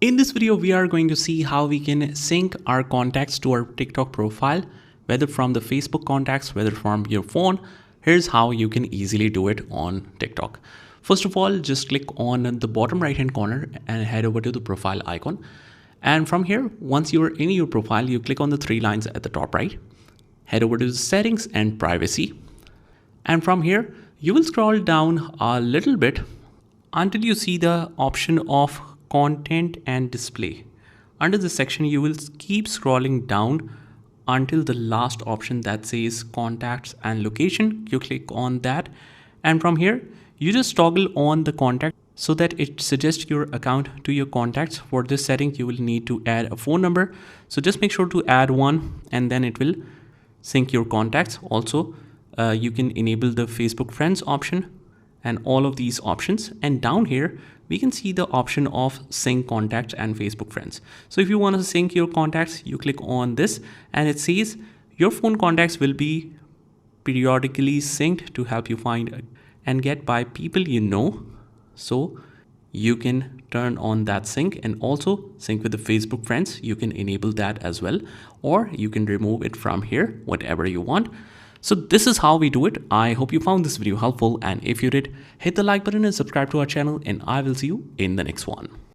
In this video, we are going to see how we can sync our contacts to our TikTok profile, whether from the Facebook contacts, whether from your phone. Here's how you can easily do it on TikTok. First of all, just click on the bottom right hand corner and head over to the profile icon. And from here, once you're in your profile, you click on the three lines at the top right, head over to the settings and privacy. And from here, you will scroll down a little bit until you see the option of content and display. Under this section, you will keep scrolling down until the last option that says contacts and location. You click on that, and from here you just toggle on the contact so that it suggests your account to your contacts. For this setting, you will need to add a phone number, so just make sure to add one, and then it will sync your contacts. Also, you can enable the Facebook friends option and all of these options, and down here we can see the option of sync contacts and Facebook friends. So if you want to sync your contacts, you click on this and it says your phone contacts will be periodically synced to help you find and get by people you know. So you can turn on that sync, and also sync with the Facebook friends. You can enable that as well, or you can remove it from here, whatever you want. So this is how we do it. I hope you found this video helpful, and if you did, hit the like button and subscribe to our channel, and I will see you in the next one.